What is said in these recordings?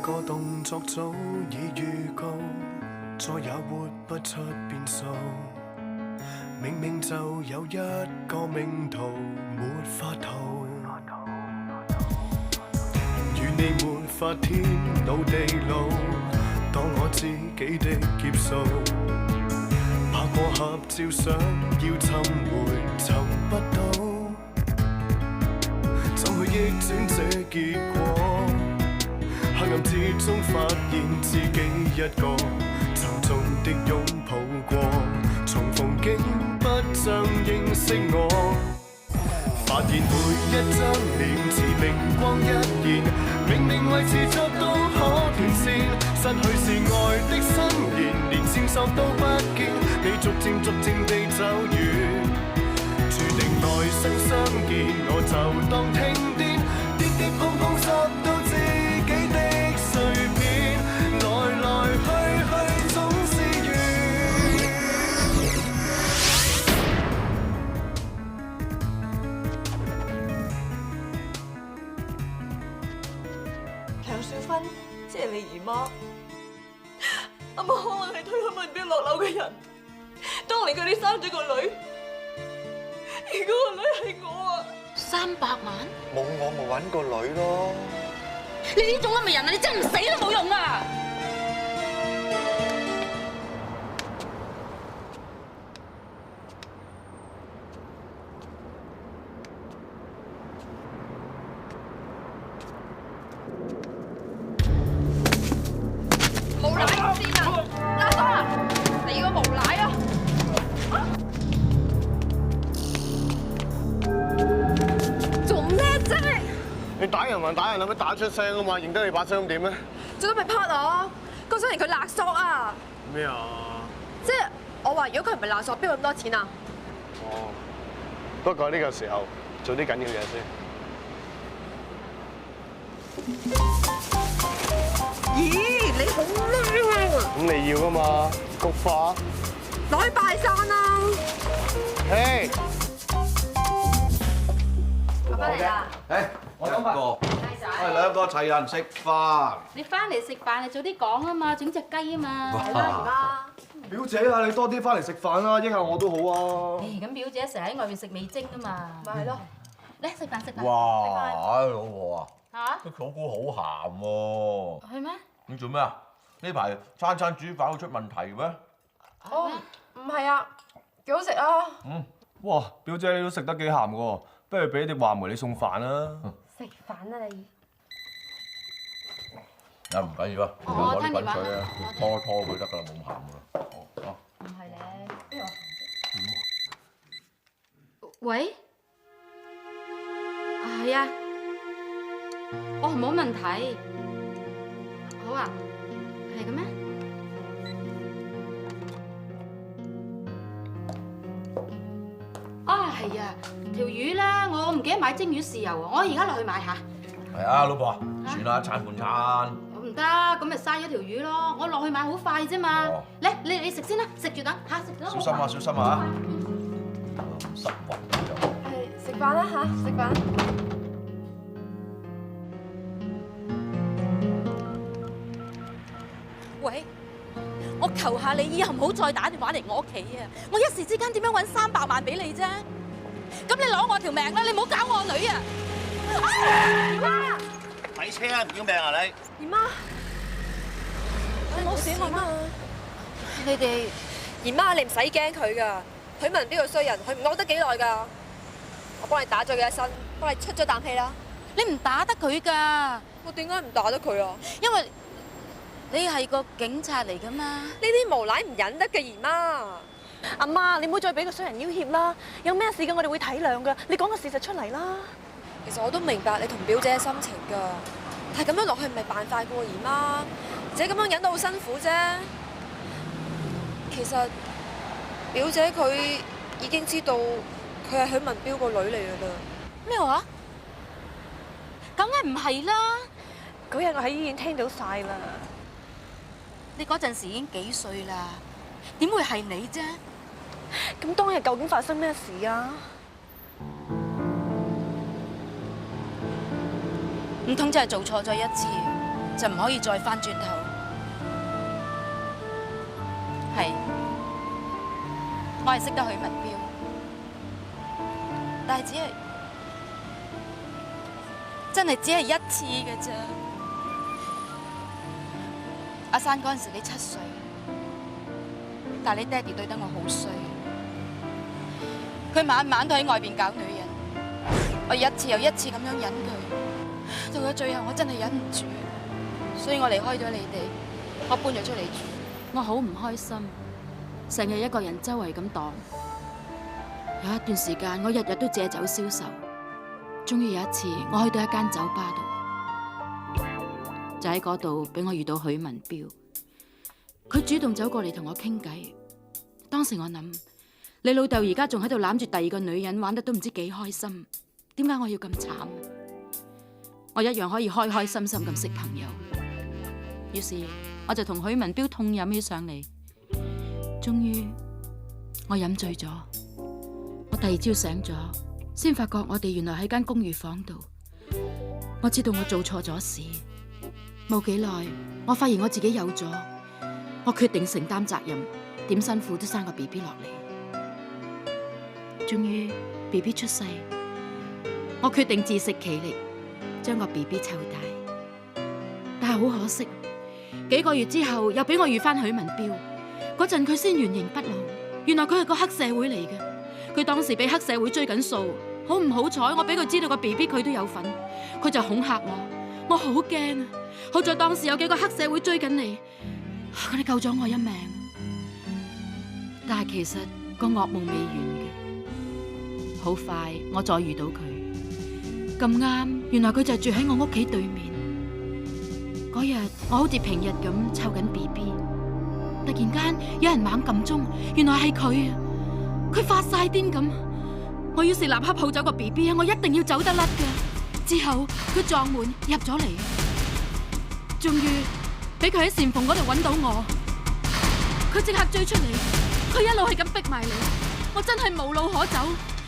個動作早已預告，再也活不出變數。明明就有一個命途沒法逃，如你沒法天老地老，當我自己的劫數。拍過合照相要尋回尋不到，怎去逆轉這結果？黑暗之中發現自己一個沉重的擁抱過，重逢竟不像認識我。發現每一張臉似明光一現，明明維持着都可斷線，失去是愛的伸延，連線索都不見，你逐漸地走遠，注定來生相見，我就當聽癲，跌跌碰碰索到自己的碎片，來來去總是緣。梁少芬，即係你姨媽。阿媽可能係推許文彪落樓嘅人，當年佢哋生咗個女，而嗰個女係我啊！300萬？冇我咪揾個女咯。你呢種咁嘅人啊，你真係唔死都冇用啊！無賴先啊！阿叔啊，你個無賴啊！做咩啫？你打人還打人，有乜打出聲啊嘛？認得你把聲咁點咧？最多咪 part 我，嗰想嚟佢勒索啊！咩啊？即係我話，如果佢唔係勒索，邊有咁多錢啊？哦，不過呢個時候做啲緊要嘢先。咦，你好叻啊！咁你要噶嘛？菊花。攞去拜山啦！嘿，我翻嚟啦。誒，我兩個，我哋兩個齊人食飯。你翻嚟食飯，你早啲講啊嘛，整隻雞啊嘛。係啦，表姐啊，你多啲翻嚟食飯啦，益下我都好啊。咁表姐成日喺外面食味精啊嘛。咪係咯。嚟食飯食飯。哇！唉，老婆啊，嚇？啲草菇好鹹喎。係咩？你做咩啊？呢排餐餐煮飯會出問題咩？哦，唔係啊，幾好食啊！哇，表姐你都食得幾鹹噶喎，不如俾碟話梅你送飯啦。食飯啊你！啊唔緊要啊，攞啲滾水啊，拖一拖佢得㗎啦，冇咁鹹㗎啦。哦，唔係咧，邊個？喂？係啊。哦，冇問題。好啊，係嘅咩？啊，係啊，條魚咧，我唔記得買蒸魚豉油啊，我而家落去買下。係啊，老婆，算啦，餐半餐。唔得，咁咪嘥咗條魚咯。我落去買好快啫嘛。哦嚟，你食先啦，食住等嚇，食咗。小心啊，小心啊！失魂就。係食飯啦嚇，食飯。喂，我求下你以後唔好再打電話嚟我屋企啊！我一時之間點樣搵300萬俾你啫？咁你攞我條命啦，你唔好搞我女啊！姨媽，睇車啊，唔要命啊你！姨媽，你冇事啊嘛？你哋姨媽，你唔使驚佢噶，許文彪個衰人，佢唔惡得幾耐㗎。我幫你打咗佢一身，幫你出咗啖氣啦。你唔打得佢㗎，我點解唔打得佢啊？因為你係個警察嚟㗎嘛。呢啲無賴唔忍得嘅姨媽。阿媽，你唔好再俾個衰人要挾啦！有咩事嘅我哋會體諒㗎。你講個事實出嚟啦。其實我都明白你同表姐嘅心情㗎，但係咁樣落去唔係辦法㗎喎，姨媽。姐咁樣忍到好辛苦啫。其實表姐佢已經知道佢係許文彪個女嚟㗎啦。咩話？梗係唔係啦？嗰日我喺醫院聽到晒啦。你嗰陣時已經幾歲啦？點會係你啫？咁當日究竟發生咩事啊？唔通真係做錯咗一次？就唔可以再翻轉頭。係，我係識得許文彪，但係真係只係一次嘅啫。阿珊嗰陣時你7歲，但係你爹哋對得我好衰，佢晚晚都喺外邊搞女人，我一次又一次咁樣忍佢，到咗最後我真係忍唔住，所以我離開咗你哋，我搬咗出嚟住。我好唔開心，成日一個人周圍咁蕩。有一段時間，我日日都借酒消愁。終於有一次，我去到一間酒吧度，就喺嗰度俾我遇到許文彪。佢主動走過嚟同我傾偈。當時我諗，你老豆而家仲喺度攬住第2個女人，玩得都唔知幾開心。點解我要咁慘？我一樣可以開開心心咁識朋友。於是我就同許文彪痛飲起上嚟。終於我飲醉咗，我第2朝醒咗，先發覺我哋原來喺間公寓房度。我知道我做錯咗事，冇幾耐，我發現我自己有咗，我決定承擔責任，點辛苦都生個 BB 落嚟。終於 BB 出世，我決定自食其力，將個 BB 湊大。但係好可惜，幾個月之後又俾我遇翻許文彪。嗰陣佢先原形畢露，原來佢係個黑社會嚟嘅。佢當時俾黑社會追緊數，好唔好彩我俾佢知道個 BB 佢都有份，佢就恐嚇我好驚啊！好在當時有幾個黑社會追緊你，佢哋救咗我一命。但係其實個噩夢未完嘅，好快我再遇到佢，咁啱原來佢就住喺我屋企對面。嗰日我好似平日咁湊緊 BB， 突然間有人猛撳鐘，原來係佢啊！佢發晒癲咁，我於是立刻抱走個 BB 啊！我一定要走得甩㗎。之後佢撞門入咗嚟，終於俾佢喺禪縫嗰度揾到我。佢即刻追出嚟，佢一路係咁逼埋嚟，我真係無路可走。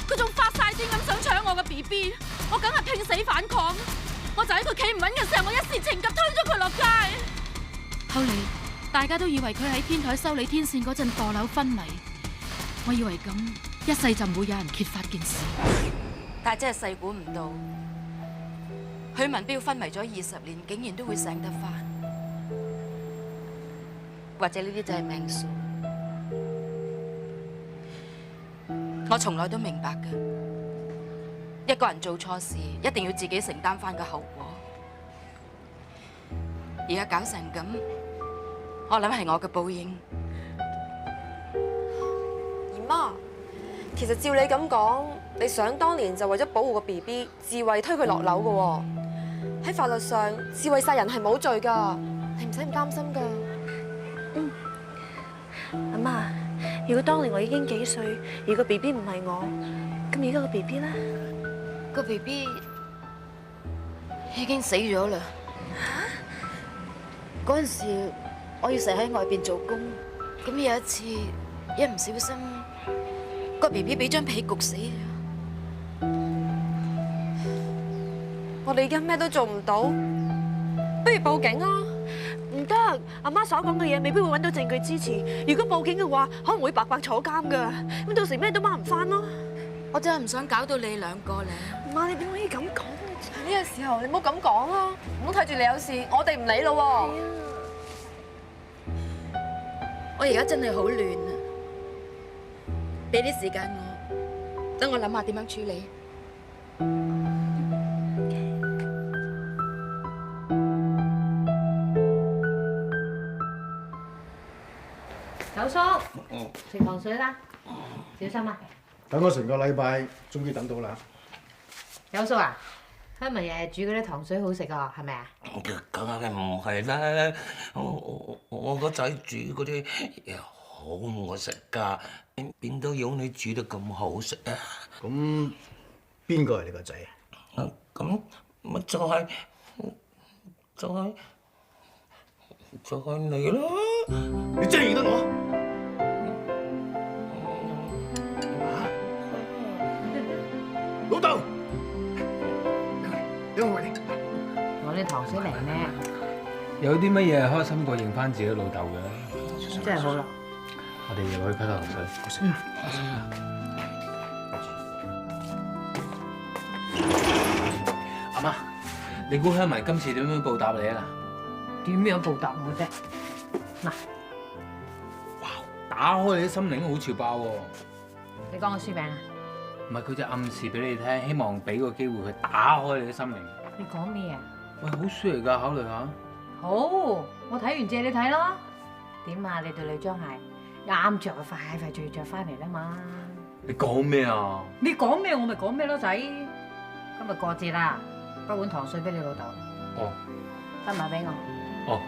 佢仲發晒癲咁想搶我個 BB， 我梗係拼死反抗。我就喺佢企唔穩嘅時候，我一時情急推咗佢落街。後嚟大家都以為佢喺天台修理天線嗰陣墮樓昏迷，我以為咁一世就唔會有人揭發件事。但係真係細估唔到，許文彪昏迷咗20年，竟然都會醒得翻。或者呢啲就係命數。我從來都明白嘅，一個人做錯事一定要自己承擔翻個後果。而家搞成咁，我諗係我嘅報應。姨媽，其實照你咁講，你想當年就為咗保護個 BB， 自衛推佢落樓嘅喎。喺法律上，自衛殺人係冇罪㗎，你唔使咁擔心㗎。阿媽，如果當年我已經幾歲，而個 BB 唔係我，咁而家個 BB 咧？個 BB 已經死咗啦。嗰陣時我要成日喺外邊做工，咁有一次一唔小心，個 BB 俾張被焗死咗。我哋而家咩都做唔到，不如報警啊！唔得，阿媽所講嘅嘢未必會揾到證據支持。如果報警嘅話，可能會白白坐監㗎。咁到時咩都掹唔返咯。我真係唔想搞到你兩個咧。媽，你點可以咁講？呢個時候你唔好咁講啦，唔好睇住你有事，我哋唔理咯喎。我而家真係好亂啊！俾啲時間我，等我諗下點樣處理。九叔，食糖水啦，小心啊！等我成個禮拜，終於等到啦。九叔啊，香文日日煮嗰啲糖水好食啊，係咪啊？梗係唔係啦！我個仔煮嗰啲嘢好唔好食㗎？邊都有你煮得咁好食啊！咁邊個係你個仔啊？咁咪就係你咯！你真係認得我？老豆，等我餵你。我啲糖水嚟咩？有啲乜嘢係開心過認翻自己老豆嘅？真係好啦。我哋要去批頭水。阿媽，你估香文今次點樣報答你啊？點樣報答我啫？嗱，哇！打開你啲心靈好潮爆喎！你講個書名啊？唔係，佢就暗示俾你聽，希望俾個機會佢打開你啲心靈。你講咩啊？喂，好書嚟㗎，考慮下。好，我睇完借你睇咯。點啊？你對女裝鞋啱着啊，快快脆着翻嚟啦嘛！你講咩啊？你講咩我咪講咩咯，仔。今日過節啦，包碗糖水俾你老豆。哦。分埋俾我。哦。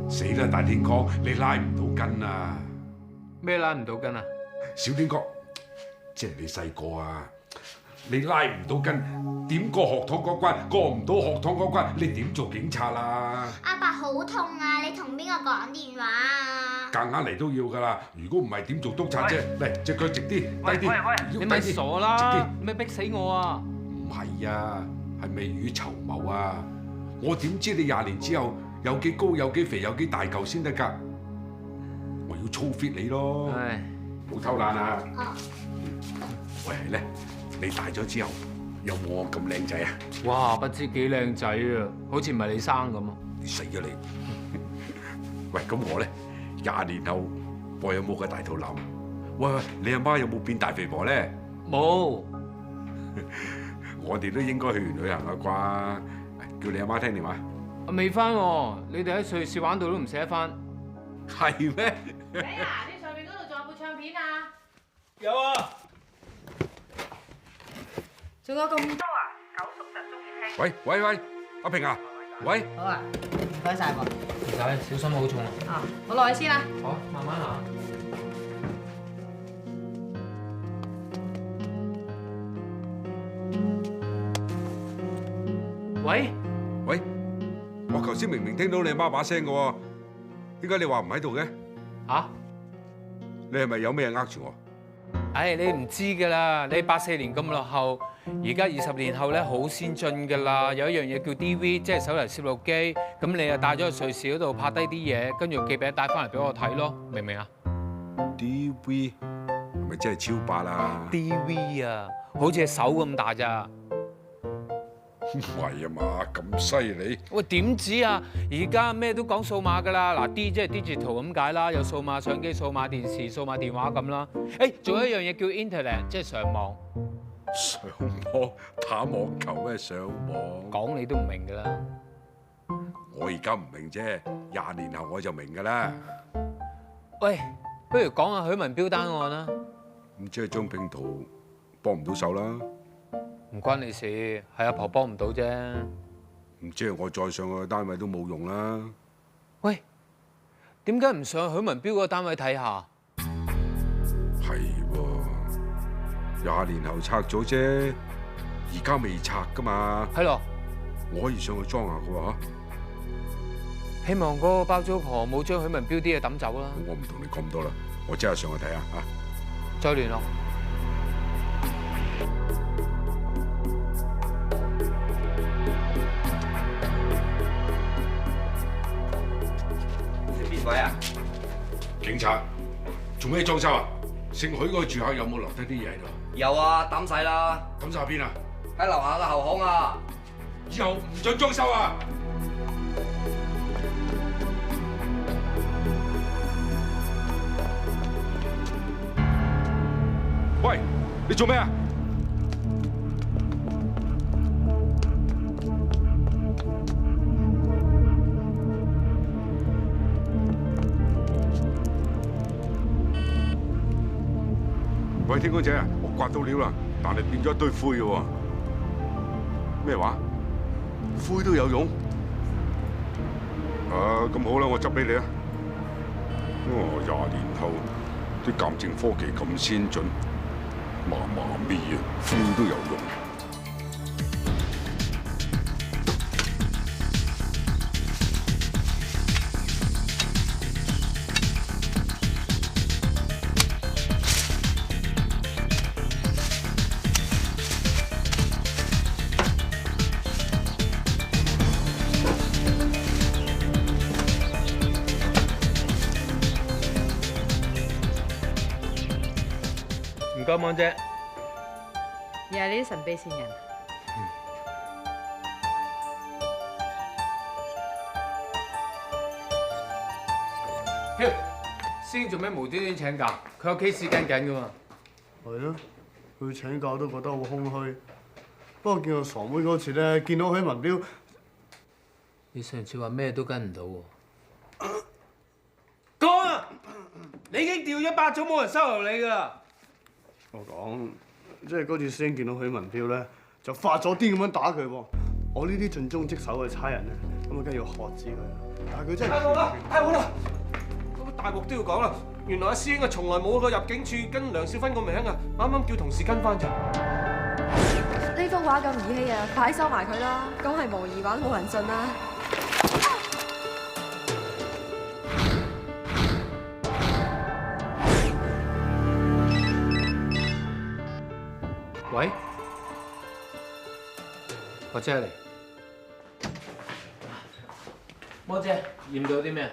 死啦！大天哥，你拉唔到筋啊！咩拉唔到筋啊？小天哥，即係你細個啊！你拉唔到筋，點過學堂嗰關？過唔到學堂嗰關，你點做警察啊？阿伯好痛啊！你同邊個講電話啊？夾硬嚟都要㗎啦！如果唔係點做督察啫？嚟隻腳直啲，低啲。你咪傻啦！咩逼死我啊？唔係啊，係未雨綢繆啊！我點知你20年之後有幾高、有幾肥、有幾大嚿先得㗎？我要操 fit 你咯！冇偷懶啊！喂，係咧，你大咗之後有冇我咁靚仔啊？哇，不知幾靚仔啊！好似唔係你生咁啊！你死咗你！喂，咁我咧20年後我有冇個大肚腩？喂，你阿媽有冇變大肥婆咧？冇。我哋都應該去完旅行啦啩？叫你阿媽聽電話。未翻喎，你哋喺瑞士玩到都唔捨得翻。係咩？仔啊，你上面嗰度仲有部唱片啊？有啊。仲有咁多啊？九叔就中意聽。喂，阿平啊，喂。好啊，唔該晒喎。唔使，小心好重啊。啊，我落去先啦。好，慢慢行。喂，我頭先明明聽到你阿媽把聲嘅喎，點解你話唔喺度嘅？嚇？你係咪有咩呃住我？唉，你唔知㗎啦，你84年咁落後，而家20年後咧好先進㗎啦，有一樣嘢叫 DV，即係手提攝錄機，咁你又帶咗去瑞士嗰度拍低啲嘢，跟住寄餅帶翻嚟俾我睇咯，明唔明啊 ？DV 係咪真係超八啊 ？DV 啊，好似隻手咁大咋？唔係啊嘛，咁犀利！喂，點知啊？而家咩都講數碼㗎啦，嗱 D 即係 digital 咁解啦，有數碼相機、數碼電視、數碼電話咁啦。誒，仲有一樣嘢叫 internet，即係上網。上網打網球咩上網？講你都唔明㗎啦。我而家唔明啫，20年後我就明㗎啦。喂，不如講下許文標單案啦。咁即係張拼圖幫唔到手啦。唔關你事，係阿婆幫唔到啫。唔即係我再上去單位都冇用啦。喂，點解唔上許文標個單位睇下？係喎，20年後拆咗啫，而家未拆㗎嘛。係咯。我可以上去裝下㗎喎。希望嗰個包租婆冇將許文標啲嘢抌走啦。我唔同你講咁多啦，我即刻上去睇下嚇。再聯絡。喂啊！警察，做咩裝修啊？姓許嗰個住客有冇留低啲嘢喺度？有啊，抌晒啦。抌晒喺邊啊？喺樓下嘅後巷啊！以後唔准裝修啊！喂，你做咩啊？喂，天光姐啊，我刮到料啦，但係變咗一堆灰嘅喎。咩話？灰都有用？咁好啦，我執俾你啊。20年後啲鑑證科技咁先進，麻咩啊？灰都有用。該，芒姐。又係你啲神秘線人。師兄做咩無端端請假？佢有 case 跟緊噶嘛？係咯，佢請假都覺得好空虛。不過見我傻妹嗰次咧，見到許文彪，你上次話咩都跟唔到喎。講啊！你已經掉咗8組，冇人收留你噶啦。我講，即係嗰次師兄見到許文彪咧，就發咗癲咁樣打佢喎。我呢啲盡忠職守嘅差人咧，咁啊梗係要喝止佢啦。但係佢真係太好啦，太好啦！嗰個大鑊都要講啦。原來阿師兄啊，從來冇去過入境處跟梁少芬個名啊，啱啱叫同事跟翻咋。呢幅畫咁兒戲啊，快收埋佢啦！講係模擬畫，冇人信啦。喂，我姐嚟。魔姐，驗到啲咩？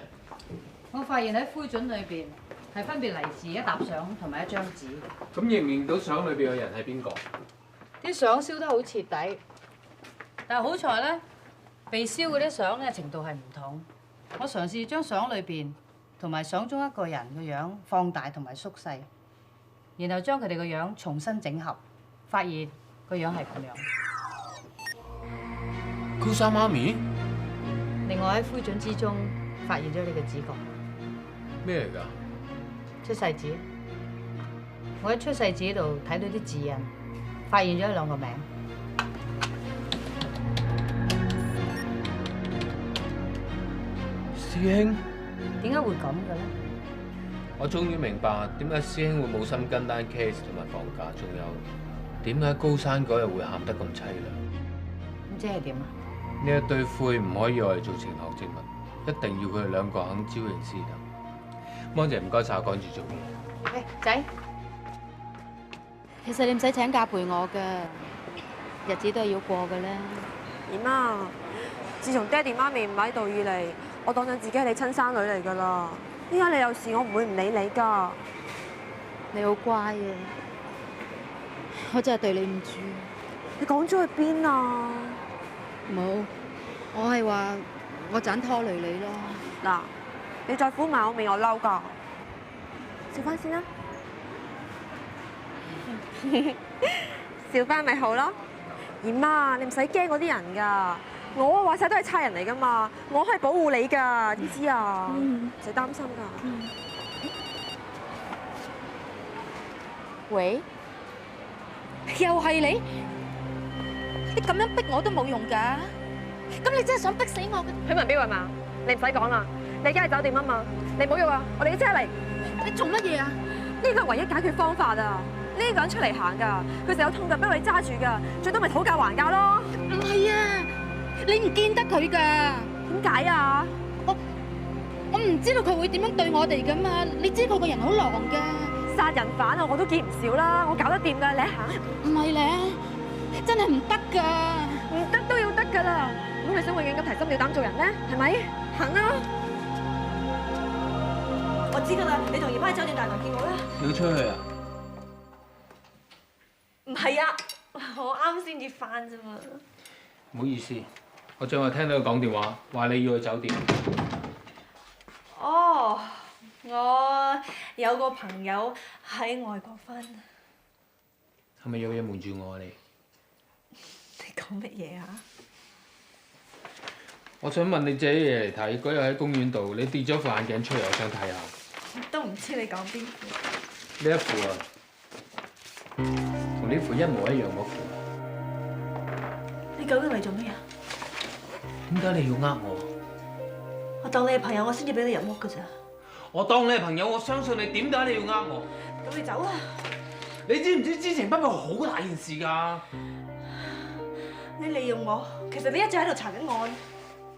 我發現喺灰燼裏邊係分別嚟自一沓相同埋一張紙。咁認唔認到相裏邊嘅人係邊個？啲相燒得好徹底，但係好彩咧，被燒嗰啲相咧程度係唔同。我嘗試將相裏邊同埋相中一個人嘅樣放大同埋縮細，然後將佢哋個樣重新整合，發現個樣係咁樣。高山媽咪？另外喺灰燼之中發現咗你嘅指甲。咩嚟㗎？出世紙。我喺出世紙度睇到啲字印，發現咗2個名。師兄，點解會咁嘅咧？我終於明白點解師兄會冇心跟單 case 同埋放假，仲有點解高山嗰日會喊得咁凄涼。咁即係點啊？呢一堆灰唔可以用嚟做情學證物，一定要佢哋2個肯招認師等。芒姐唔該晒，我趕住做嘢。喂，仔，其實你唔使請假陪我㗎，日子都係要過嘅咧。姨媽，自從爹哋媽咪唔喺度以嚟，我當咗自己係你親生女嚟㗎啦。依家你有事，我唔會唔理你㗎。你好乖啊，我真係對你唔住。你講咗去邊啊？冇，我係話我盞拖累你咯。嗱，你再苦埋我面，我嬲㗎。笑翻先啦，笑翻咪好咯。姨媽，你唔使驚嗰啲人㗎，我話晒都係差人嚟㗎嘛，我可以保護你㗎，知唔知啊？唔使擔心㗎。喂，又係你？你咁樣逼我都冇用㗎，咁你真係想逼死我嘅？許文彪係嘛？你唔使講啦，你而家喺酒店啊嘛，你唔好喐啊，我哋要即刻嚟。你做乜嘢啊？呢個係唯一解決方法啊！呢個人出嚟行㗎，佢成有痛腳俾我哋揸住㗎，最多咪討價還價咯。唔係啊，你唔見得佢㗎。點解啊？我唔知道佢會點樣對我哋㗎嘛，你知佢個人好狼㗎。殺人犯啊，我都見唔少啦，我搞得掂㗎，你行。唔係咧，真係唔得㗎，唔得都要得㗎啦。咁你想永遠咁提心吊膽做人咩？係咪？行啦。我知㗎啦，你同姨媽喺酒店大堂見我啦。你要出去啊？唔係啊，我啱先至翻啫嘛。唔好意思，我正話聽到佢講電話，話你要去酒店。哦，我有個朋友喺外國翻。係咪有嘢瞞住我啊？你講乜嘢啊？我想問你借啲嘢嚟睇，嗰日喺公園度，你跌咗副眼鏡出嚟，我想睇下。都唔知你講邊副？呢一副啊，同呢副一模一樣嗰副。你究竟嚟做咩啊？點解你要呃我？我當你係朋友，我先至俾你入屋㗎咋。我當你係朋友，我相信你。點解你要呃我？咁你走啦！你知唔知之前不過好大件事㗎？你利用我，其實你一直喺度查緊案。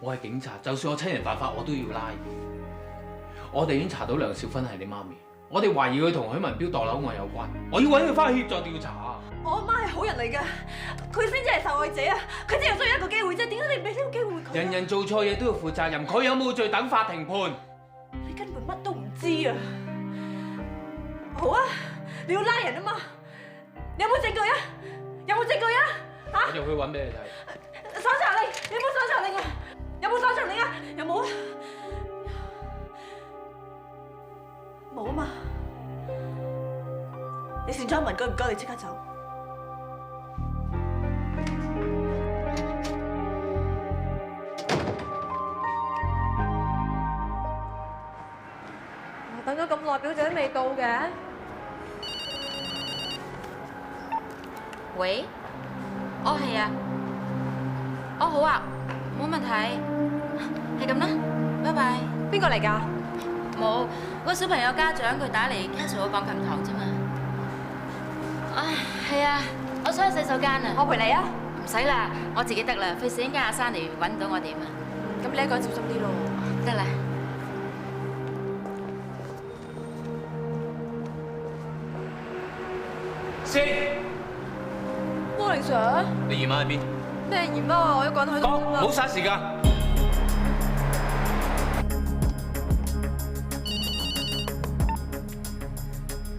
我係警察，就算我親人犯法，我都要拉。我哋已經查到梁少芬係你媽咪，我哋懷疑佢同許文彪墮樓案有關，我要揾佢翻去協助調查。我阿媽係好人嚟㗎，佢先至係受害者啊！佢只係需要一個機會啫，點解你唔俾呢個機會佢？人人做錯嘢都要負責任，佢有冇罪等法庭判。你根本乜都唔知啊！好啊，你要拉人啊嘛，你有冇證據啊？有冇證據啊？嚇！我就去揾俾你睇。搜查令，你有冇搜查令啊？有冇搜查令啊？有冇啊？冇啊嘛。你善咗文居唔該，你即刻走。我等咗咁耐，表姐都未到嘅。喂，係啊，好啊，冇問題，係咁啦，拜拜。邊個嚟㗎？冇，個小朋友家長佢打嚟 cancel 個鋼琴堂啫嘛。係啊，我想去洗手間啊。我陪你啊。唔使啦，我自己得啦，費事陣間阿珊嚟揾唔到我點啊。咁你一個人小心啲咯。得啦。先。Morning Sir。你姨媽喺邊？咩姨媽？我一個人去。講，冇嘥時間。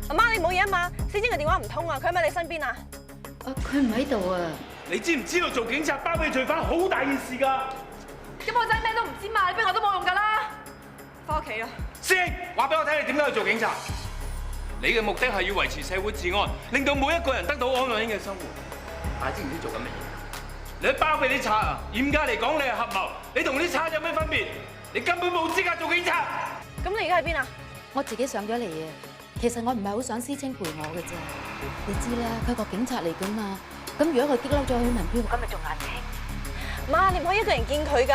阿媽，你冇嘢啊嘛？思晶嘅電話唔通啊，佢喺咪你身邊啊？佢唔喺度啊！你知唔知道做警察包庇罪犯好大件事㗎？咁我真係咩都唔知嘛，你逼我都冇用㗎啦。翻屋企啦。師兄，話俾我聽，你點解去做警察？你嘅目的係要維持社會治安，令到每一個人得到安穩嘅生活。但係知唔知做緊乜嘢？你去包庇啲賊啊！嚴格嚟講，你係合謀。你同啲賊有咩分別？你根本冇資格做警察。咁你而家喺邊啊？我自己上咗嚟啊！其實我唔係好想思清陪我嘅啫。你知啦，佢個警察嚟㗎嘛。咁如果佢激嬲咗許文彪，咁咪仲難聽。媽，你唔可以一個人見佢㗎。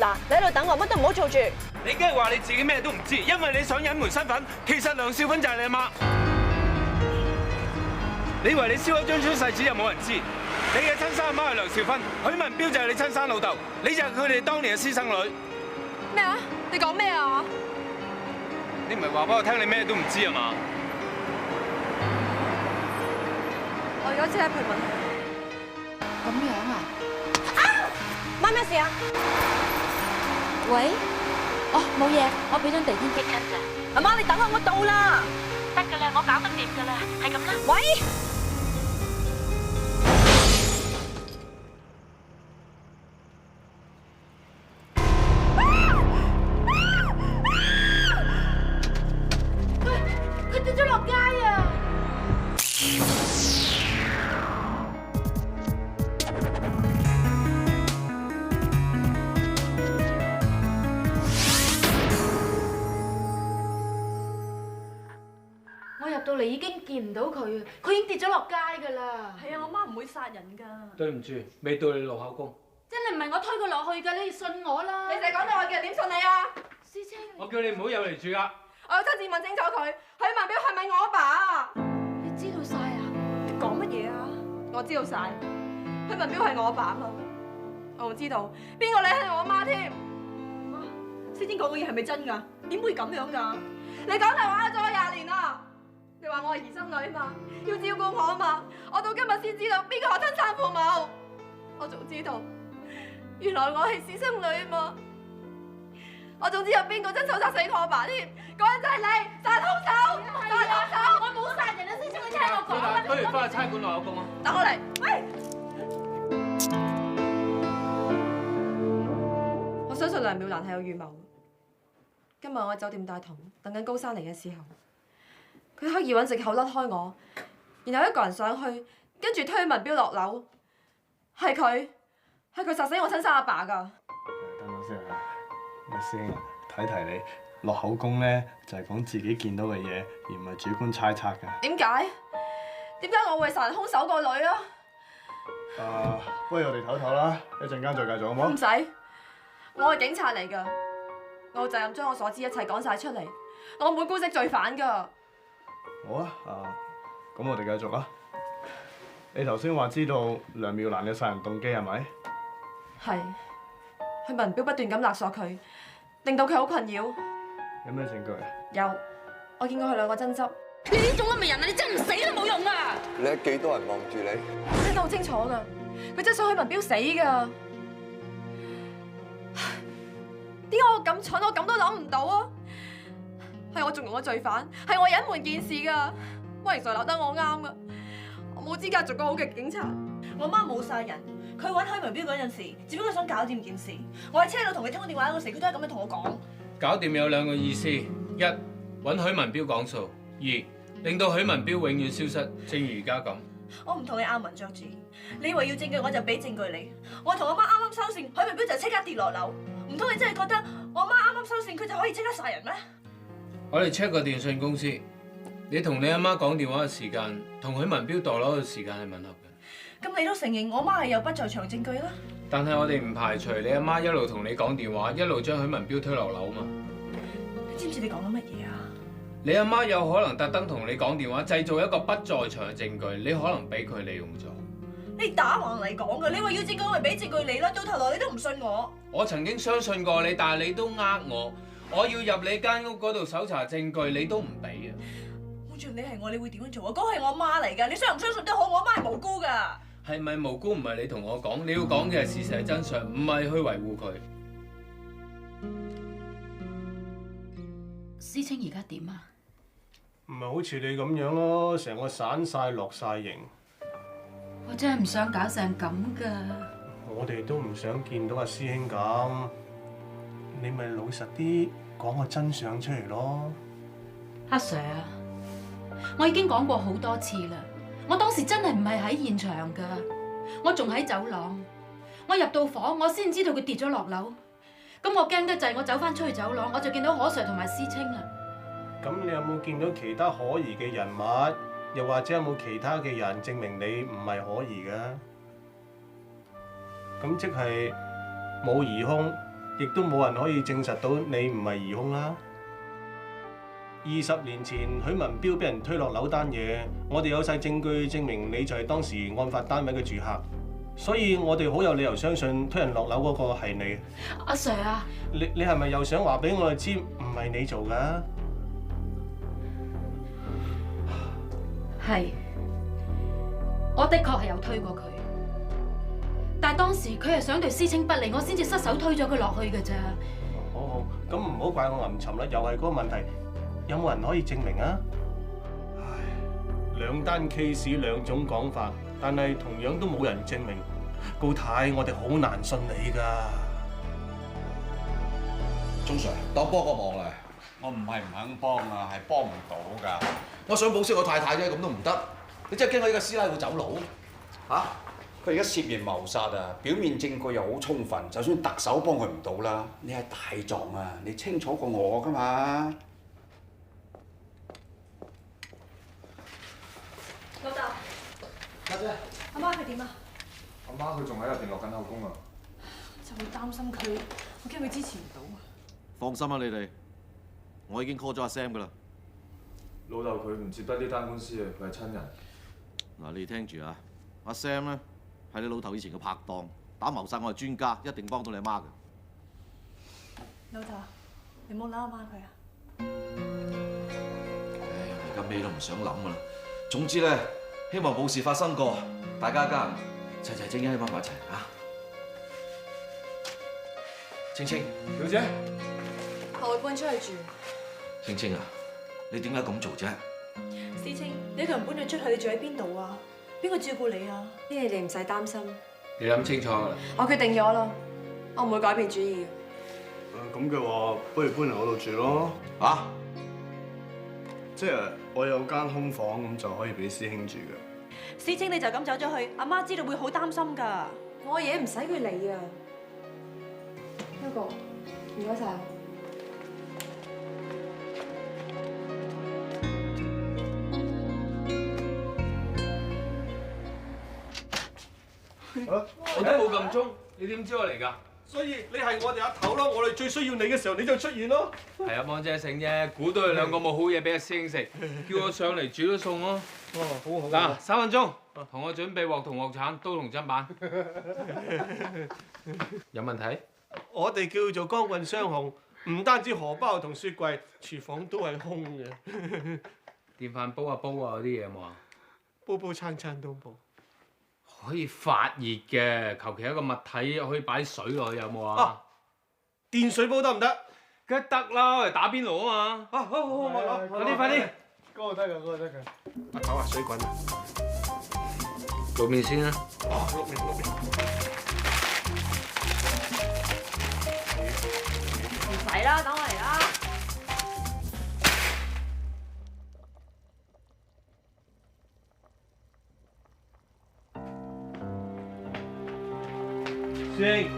嗱，你喺度等我，乜都唔好做住。你梗係話你自己咩都唔知，因為你想隱瞞身份。其實梁少芬就係你阿媽。你以為你燒咗張出世紙就冇人知？你嘅親生阿媽係梁少芬，許文彪就係你親生老豆，你就係佢哋當年嘅私生女。咩啊？你講咩啊？你唔係話俾我聽你咩都唔知啊嘛？我而家即刻去問佢。咁樣啊？媽，咩事啊？喂？冇嘢，我俾張地氈激親咋。阿媽，你等我到啦。得㗎啦，我搞得掂㗎啦，係咁啦。喂！佢跌咗落街啊！我入到嚟已經見唔到佢啊！佢已經跌咗落街㗎啦。係啊，我媽唔會殺人㗎。對唔住，未到你落口供。真係唔係我推佢落去㗎，你哋信我啦。你哋講大話嘅人點信你啊？思清，我叫你唔好入嚟住㗎。我要親自問清楚佢，許文彪係咪我阿爸？你知道晒啊？你講乜嘢啊？我知道晒，許文彪係我阿爸啊嘛。我仲知道邊個你係我阿媽添。媽，思晶講嘅嘢係咪真㗎？點會咁樣㗎？你講大話咗我20年啦！你話我係兒生女啊嘛，要照顧我啊嘛。我到今日先知道邊個係親生父母。我仲知道原來我係私生女啊嘛。我仲知有邊個真手殺死我阿爸添，嗰人就係你，殺兇手，殺兇手！我冇殺人啊，思清，你聽我講啦。不如翻去差館落口供啊！等我嚟，喂！我相信梁妙蘭係有預謀。今日我喺酒店大堂等緊高山嚟嘅時候，佢刻意揾藉口甩開我，然後一個人上去，跟住推文彪落樓，係佢殺死我親生阿爸㗎。等等先啊！先提你，落口供咧就係講自己見到嘅嘢，而唔係主觀猜測嘅。點解？點解我會殺人兇手個女啊？不如我哋唞唞啦，一陣間再繼續好唔好？唔使，我係警察嚟㗎，我責任將我所知一切講晒出嚟，我唔會姑息罪犯㗎。好啊，咁我哋繼續啦。你頭先話知道梁妙蘭嘅殺人動機係咪？係，許文彪不斷咁勒索佢，令到佢好困擾。有咩證據啊？有，我見過佢兩個爭執。你呢種咁嘅人啊，你真係唔死都冇用啊！你有幾多人望住你？我聽得好清楚㗎，佢真係想許文彪死㗎。點解我咁蠢，我咁都諗唔到啊？係我縱容個罪犯，係我隱瞞件事㗎。威 Sir 留得我啱㗎，我冇資格做個好嘅警察。我媽冇殺人，佢揾許文彪嗰陣時，只不過想搞掂件事。我喺車度同佢通電話嗰時，佢都係咁樣同我講。搞掂有兩個意思：一，揾許文彪講數；二，令到許文彪永遠消失，正如而家咁。我唔同你拗文作字，你話要證據我就俾證據你。我同我媽啱啱收線，許文彪就即刻跌落樓。唔通你真係覺得我媽啱啱收線，佢就可以即刻殺人咩？我哋 check 個電信公司，你同你阿媽講電話嘅時間，同許文彪墮樓嘅時間係吻合嘅。咁你都承認我媽係有不在場證據啦？但係我哋唔排除你阿媽一路同你講電話，一路將許文彪推落樓嘛。你知唔知你講緊乜嘢啊？你阿媽有可能特登同你講電話，製造一個不在場嘅證據，你可能俾佢利用咗。你打橫嚟講㗎，你話要證據我咪俾證據你啦，到頭來你都唔信我。我曾經相信過你，但係你都呃我。我要入你間屋嗰度搜查證據，你都唔俾啊！換做你係我，你會點樣做啊？嗰係我媽嚟㗎，你相唔相信都好，我媽係無辜㗎。係咪無辜唔係你同我講，你要講嘅係事實係真相，唔係去維護佢。思清而家點啊？唔係好似你咁樣咯，成個散晒落晒形。我真係唔想搞成咁㗎。我哋都唔想見到阿師兄咁，你咪老實啲講個真相出嚟咯。阿 Sir 啊，我已經講過好多次啦，我當時真係唔係喺現場㗎，我仲喺走廊。我入到房，我先知道佢跌咗落樓。咁我驚得滯，我走翻出去走廊，我就見到可 Sir 同埋思清啦。咁你有冇見到其他可疑嘅人物？又或者有冇其他嘅人證明你唔係可疑嘅？咁即係冇疑兇，亦都冇人可以證實到你唔係疑兇啦。20年前許文彪俾人推落樓單嘢，我哋有晒證據證明你就係當時案發單位嘅住客，所以我哋好有理由相信推人落樓嗰個係你。阿 Sir 啊，你係咪又想話俾我哋知唔係你做㗎？係，我的確係有推過佢，但係當時佢係想對思清不利，我先至失手推咗佢落去㗎咋。好，咁唔好怪我吟沉啦，又係嗰個問題，有冇人可以證明啊？唉，兩單 case 兩種講法，但係同樣都冇人證明。高太，我哋好難信你㗎。鐘 Sir， 當幫個忙嚟。我唔係唔肯幫啊，係幫唔到㗎。我想保釋我太太啫，咁都唔得。你真係驚我呢個師奶會走佬？嚇！佢而家涉嫌謀殺啊，表面證據又好充分，就算特首幫佢唔到啦，你係大狀啊，你清楚過我㗎嘛？老豆，家姐，阿媽佢點啊？阿媽佢仲喺入邊落緊口供啊！就會擔心佢，我驚佢支持唔到啊！放心啦，你哋，我已經 call 咗阿 Sam 噶啦。老豆佢唔接得呢單官司啊，佢係親人。嗱，你聽住啊，阿 Sam 咧係你老頭以前嘅拍檔，打謀殺案係專家，一定幫到你阿媽嘅。老豆，你冇諗阿媽佢啊？唉，我而家咩都唔想諗噶啦。總之咧，希望冇事發生過，大家一家人齊齊整整喺翻埋一齊啊！青青，表姐，我會搬出去住。青青啊，你點解咁做啫？思清，你一個人搬咗出去，你住喺邊度啊？邊個照顧你啊？呢啲你唔使擔心。你諗清楚啦。我決定咗啦，我唔會改變主意嘅。咁嘅話，不如搬嚟我度住咯。啊？即係我有間空房，咁就可以俾師兄住嘅。思清你就咁走咗去，阿媽知道會好擔心㗎。我嘢唔使佢理啊。一個，唔該晒。我都冇撳鐘，你點知我嚟㗎？所以你係我哋阿頭咯，我哋最需要你嘅時候你就出現咯。係啊，幫姐醒啫，估到你兩個冇好嘢俾阿師兄食，叫我上嚟煮咗餸咯。哦，好好。嗱，3分鐘，同我準備鑊同鑊鏟、刀同砧板。有問題？我哋叫做光棍雙雄，唔單止荷包同雪櫃，廚房都係空嘅。電飯煲啊嗰啲嘢有冇啊？煲餐都冇。可以發熱嘅，求其一個物體可以擺水落去有冇啊？電水煲得唔得？梗係得啦，嚟打邊爐啊嘛！好，快啲！嗰個得㗎。阿頭啊，水滾。做面先啦。碌面。唔使啦，等我嚟啦。師兄。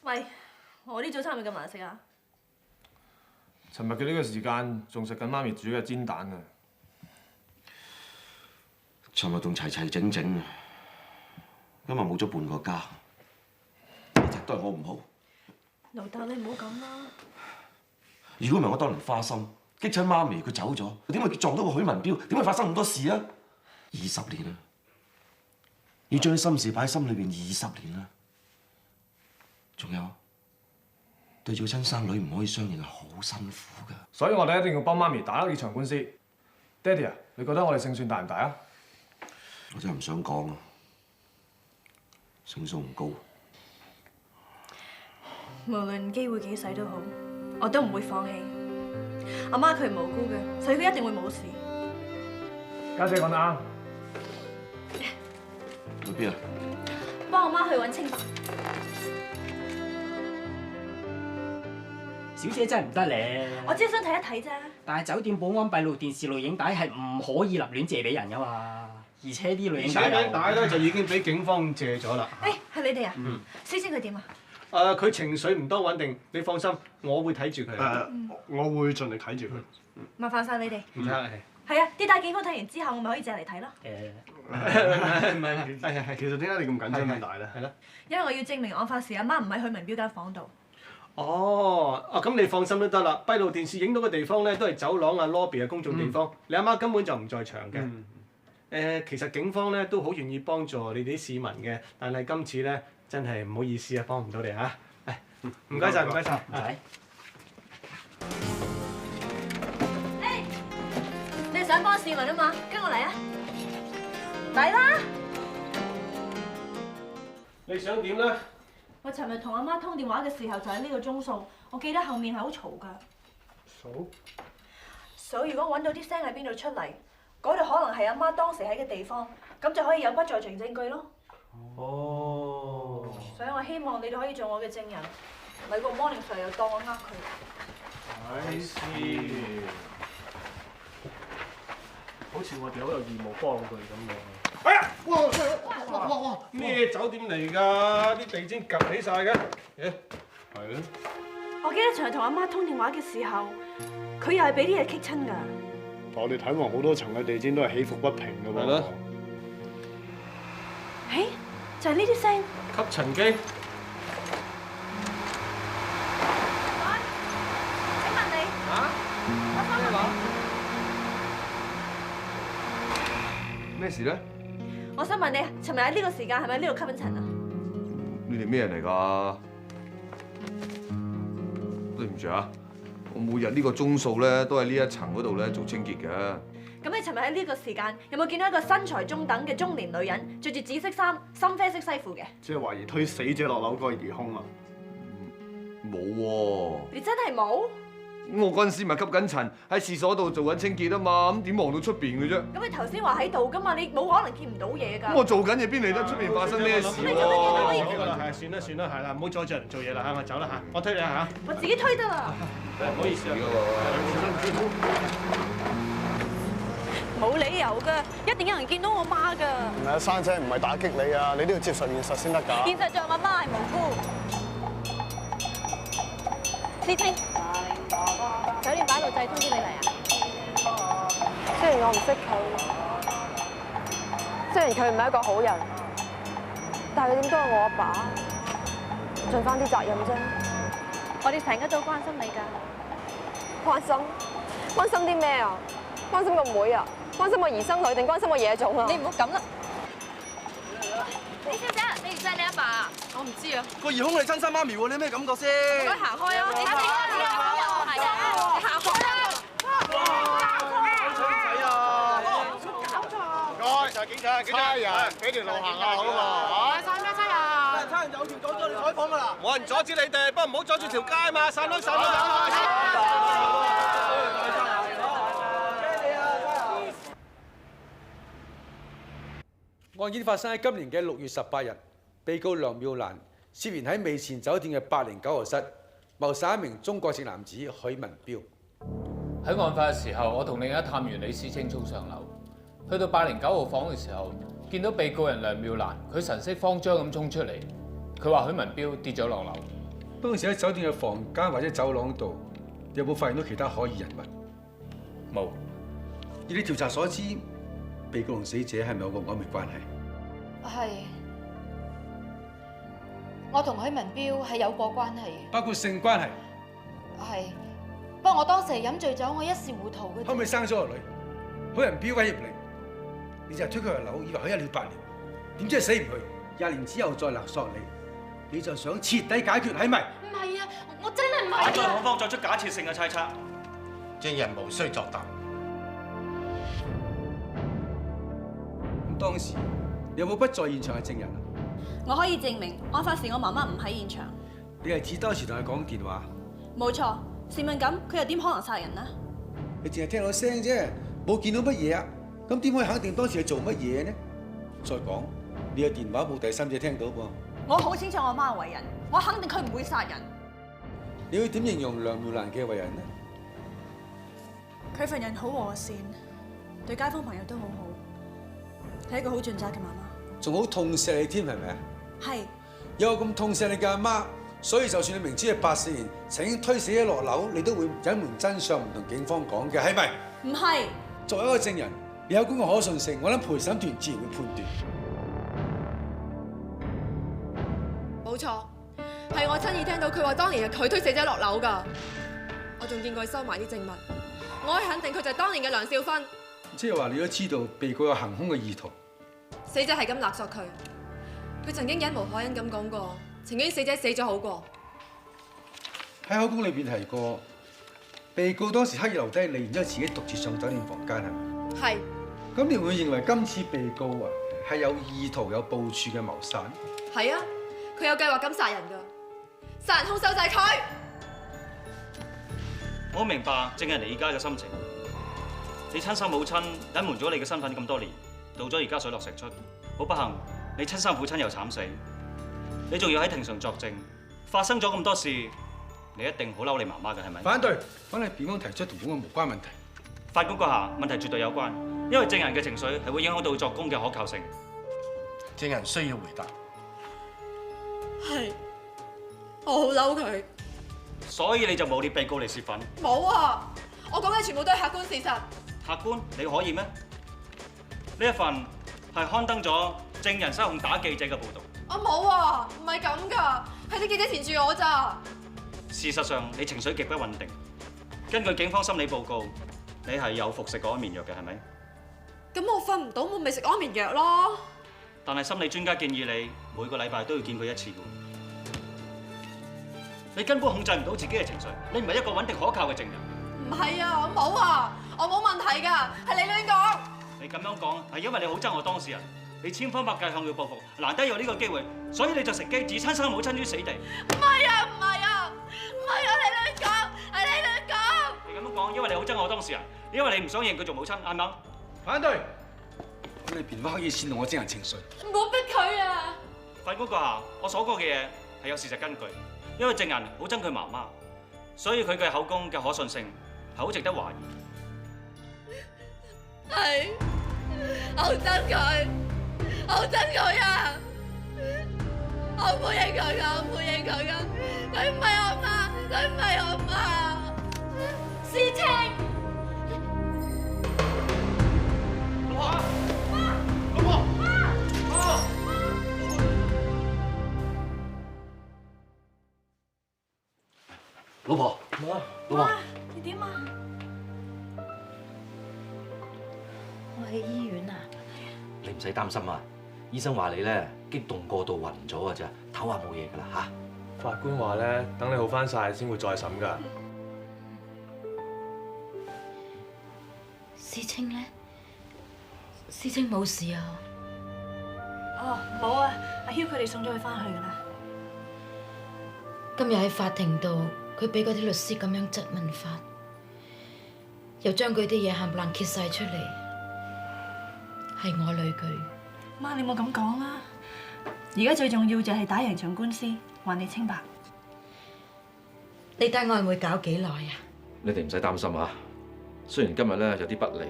喂，我啲早餐係咪咁難食啊？尋日嘅呢個時間仲食緊媽咪煮嘅煎蛋啊！尋日仲齊齊整整啊，今日冇咗半個家，一直都係我唔好。老豆，你唔好咁啦。如果唔係我當年花心激親媽咪，佢走咗，點會撞到個許文彪？點會發生咁多事啊？20年啦，要將啲心事擺喺心裏邊20年啦。仲有對住個親生女唔可以相認係好辛苦㗎。所以我哋一定要幫媽咪打呢場官司。爹哋啊，你覺得我哋勝算大唔大啊？我真係唔想講啊，勝數唔高。無論機會幾細都好，我都唔會放棄。阿媽佢無辜嘅，所以佢一定會冇事。家姐講得啱。去邊啊？幫我媽去揾清白。小姐真係唔得咧。我只係想睇一睇啫。但係酒店保安閉路電視錄影帶係唔可以立亂借俾人噶嘛，而且啲錄影帶咧就已經俾警方借咗啦。誒，係你哋啊？思思佢點啊？佢情緒唔多穩定，你放心，我會睇住佢。我會盡力睇住佢。麻煩晒你哋。唔該。係啊，啲帶警方睇完之後，我咪可以借嚟睇咯。唔係，其實點解你咁緊張咁大咧？係咯。因為我要證明案發時阿媽唔喺許文彪間房度。咁你放心都得啦。閉路電視影到嘅地方咧，都係走廊啊、lobby 啊、公眾地方。你阿媽根本就唔在場嘅。其實警方咧都好願意幫助你哋啲市民嘅，但係今次咧真係唔好意思啊，幫唔到你嚇。唔該晒，唔該晒。唔使。你係想幫市民啊嘛？跟我嚟啊！嚟啦！你想點咧？我尋日同阿媽通電話嘅時候就係呢個鐘數，我記得後面係好嘈㗎。數如果揾到啲聲喺邊度出嚟，嗰度可能係阿媽當時喺嘅地方，咁就可以有不在場證據咯。所以我希望你哋可以做我嘅證人，咪個 morning sir 又當我呃佢。I see。好似我哋好有義務幫佢咁樣。哎呀！哇！咩酒店嚟㗎？啲地氈趌起晒嘅。係咯。我記得尋日同阿媽通電話嘅時候，佢又係俾啲嘢棘親㗎。我哋睇過好多層嘅地氈都係起伏不平㗎喎。係咯。誒，就係呢啲聲。吸塵機。請問你？咩話？咩事咧？我想問你，尋日喺呢個時間係咪喺呢度吸緊塵啊？你哋咩人嚟㗎？對唔住啊，我每日呢個鐘數咧都喺呢一層嗰度咧做清潔嘅。咁你尋日喺呢個時間有冇見到一個身材中等嘅中年女人，着住紫色衫、深啡色西褲嘅？即係懷疑推死者落樓嗰個疑兇啊！冇喎。你真係冇？我嗰陣時咪吸緊塵喺廁所度做緊清潔啊嘛，咁點望到出邊嘅啫？咁你頭先話喺度噶嘛，你冇可能見唔到嘢㗎。咁我做緊嘢邊嚟得出邊發生咩事喎？係算啦，係啦，唔好阻住人做嘢啦嚇，我走啦嚇，我推你嚇。我自己推得啦。唔好意思啊。冇理由㗎，一定有人見到我媽㗎。唔係啊，生姐唔係打擊你啊，你都要接受現實先得㗎。現實上我媽係無辜。思清，酒店擺路掣通知你嚟啊！雖然我唔識佢，雖然佢唔係一個好人，但係佢點都係我阿爸，盡翻啲責任啫。我哋成日都關心你㗎。關心啲咩啊？關心個妹啊？關心個兒生女定關心個野種啊？你唔好咁啦！李小姐，你唔係你阿爸啊？我唔知啊。個疑兇係親生媽咪喎，你有咩感覺先？唔該行開啊！你行開啊！你行開啦！咋？差人俾條路行下好喎。散咩差人？差人有條阻咗你採訪㗎啦。冇人阻止你哋，不過唔好阻住條街嘛。散開散開。案件發生喺今年嘅6月18日，被告梁妙蘭涉嫌喺美前酒店嘅809號室謀殺一名中國籍男子許文彪。喺案發嘅時候，我同另一探員李思清衝上樓，去到809號房嘅時候，見到被告人梁妙蘭，佢神色慌張咁衝出嚟，佢話許文彪跌咗落樓。當時喺酒店嘅房間或者走廊度，有冇發現到其他可疑人物？冇。以你調查所知，被告同死者係咪有個曖昧關係？係，我同許文彪係有過關係，包括性關係。係，不過我當時係飲醉酒，我一時糊塗嘅。後尾生咗個女，許文彪威脅你，你就推佢入樓，以為佢一了百了，點知係死唔去，20年之後再勒索你，你就想徹底解決係咪？唔係啊，我真係唔係。反對控方作出假設性嘅猜測，證人無需作答。咁當時你有冇不在現場嘅證人啊？我可以證明案發時我媽媽唔喺現場。你係指當時同佢講電話？冇錯，試問咁佢又點可能殺人呢？你淨係聽到聲啫，冇見到乜嘢啊？咁點可以肯定當時係做乜嘢呢？再講，你嘅電話冇第三者聽到噃。我好清楚我媽嘅為人，我肯定佢唔會殺人。你會點形容梁妙蘭嘅為人呢？佢份人好和善，對街坊朋友都好好，係一個好盡責嘅媽媽。仲好痛錫你添，係咪啊？係。有個咁痛錫你嘅阿媽，所以就算你明知係84年曾經推死咗落樓，你都會隱瞞真相，唔同警方講嘅，係咪？唔係。作為一個證人，你有咁嘅可信性，我諗陪審團自然會判斷。冇錯，係我親耳聽到佢話當年係佢推死者落樓㗎。我仲見過佢收埋啲證物，我可以肯定佢就係當年嘅梁少芬。即係話你都知道被告有行兇嘅意圖。死者係咁勒索佢，佢曾經忍無可忍咁講過，情願死者死咗好過。喺口供裏邊提過，被告當時刻意留低你，然之後自己獨自上酒店房間係咪？係。咁你會唔會認為今次被告啊係有意圖、有部署嘅謀殺？係啊，佢有計劃咁殺人㗎，殺人兇手就係佢。我明白證人你而家嘅心情，你親生母親隱瞞咗你嘅身份咁多年，到咗而家水落石出，好不幸，你親生父親又慘死，你仲要喺庭上作證，發生咗咁多事，你一定好嬲你媽媽嘅係咪？反對，反對辯方提出同本案無關問題。法官閣下，問題絕對有關，因為證人嘅情緒係會影響到作供嘅可靠性。證人需要回答。係，我好嬲佢。所以你就誣衊被告嚟泄憤？冇啊！我講嘅全部都係客觀事實。客觀？你可以咩？呢一份係刊登咗證人失控打記者嘅報導。我冇啊，唔係咁㗎，係啲記者纏住我咋。事實上，你情緒極不穩定。根據警方心理報告，你係有服食過安眠藥嘅，係咪？咁我瞓唔到，我咪食安眠藥咯。但係心理專家建議你每個禮拜都要見佢一次㗎。你根本控制唔到自己嘅情緒，你唔係一個穩定可靠嘅證人。唔係啊，我冇啊，我冇問題㗎，係你亂講。你咁樣講係因為你好憎我當事人，你千方百計向佢報復，難得有呢個機會，所以你就乘機置親生母親於死地。唔係啊，唔係啊，唔係啊，你亂講，係你亂講。你咁樣講，因為你好憎我當事人，因為你唔想認佢做母親，啱唔啱？反對。你辯方可以煽動我證人情緒。唔好逼佢啊！法官閣下，我所講嘅嘢係有事實根據，因為證人好憎佢媽媽，所以佢嘅口供嘅可信性係好值得懷疑。係，我好憎佢，我好憎佢啊！我唔會認佢㗎，我唔會認佢㗎，佢唔係我媽，佢唔係我媽。思清。老婆，老婆，你點啊？我喺醫院啊。你唔使擔心啊，醫生話你咧激動過度暈咗啊咋，唞下冇嘢噶啦嚇。法官話咧，等你好翻晒先會再審㗎。思清咧，思清冇事啊。哦，冇啊，阿軒佢哋送咗佢翻去㗎啦。今日喺法庭度，佢俾嗰啲律師咁樣質問法，又將佢啲嘢冚唪唥揭晒出嚟，係我累佢。媽，你冇咁講啦！而家最重要就係打贏場官司，還你清白。你單案會搞幾耐啊？你哋唔使擔心啊！雖然今日咧有啲不利，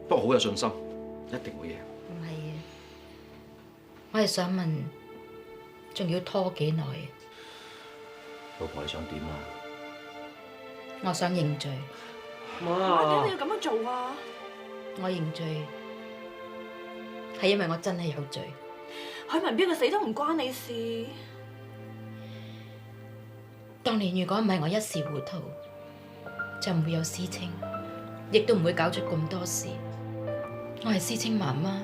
不過好有信心，一定會贏。唔係啊，我係想問，仲要拖幾耐啊？老婆你想點啊？我想認罪。媽，點解你要咁樣做啊？我認罪係因為我真係有罪。許文彪嘅死都唔關你事。當年如果唔係我一時糊塗，就唔會有思清，亦都唔會搞出咁多事。我係思清媽媽，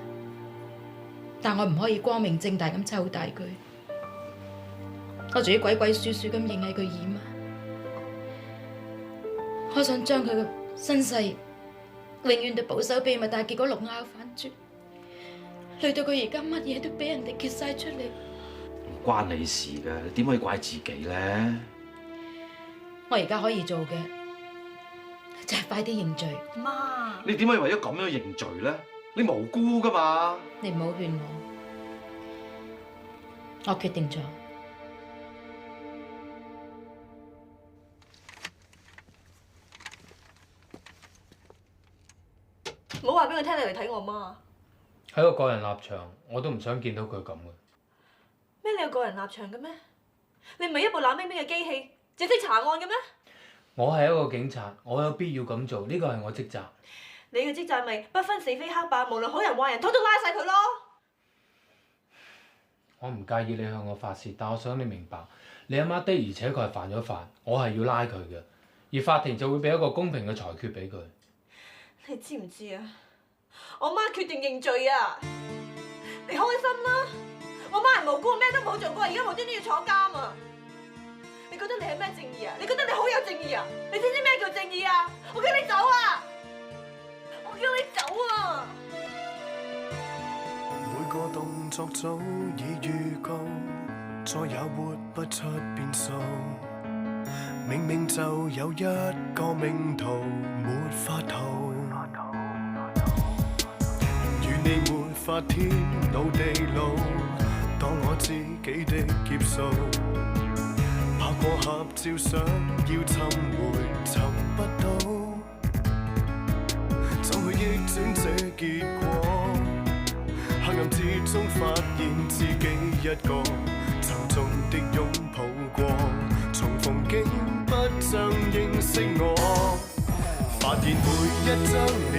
但我唔可以光明正大咁湊大佢，我仲要鬼鬼祟祟咁認係佢姨媽。我想將佢嘅身世永遠都保守秘密，但係結果弄巧反拙，累到佢而家乜嘢都俾人哋揭晒出嚟。唔關你事㗎，你點可以怪自己咧？我而家可以做嘅就係快啲認罪。媽，你點可以為咗咁樣認罪咧？你無辜㗎嘛！你唔好勸我，我決定咗。唔好話俾佢聽，你嚟睇我媽。喺我個人立場，我都唔想見到佢咁嘅。咩？你有個人立場嘅咩？你唔係一部冷冰冰嘅機器，只識查案嘅咩？我係一個警察，我有必要咁做，呢個係我職責。你嘅職責咪不分是非黑白，無論好人壞人，統統拉晒佢咯。我唔介意你向我發泄，但我想你明白，你阿媽的而且確係犯咗法，我係要拉佢嘅，而法庭就會俾一個公平嘅裁決俾佢。你知唔知啊？我媽決定認罪啊！你開心啦！我媽係無辜，咩都冇做過，而家無端端要坐監啊！你覺得你係咩正義啊？你覺得你好有正義啊？你知唔知咩叫正義啊？我叫你走啊！我叫你走啊！每個動作早已預告，再也活不出變數。明明就有一個命途沒法逃，如你沒法天老地老，當我自己的劫數。拍過合照想要尋回尋不到，怎去逆轉這結果？黑暗之中發現自己一個沉重的擁抱過，重逢竟不曾認識我，發現每一張臉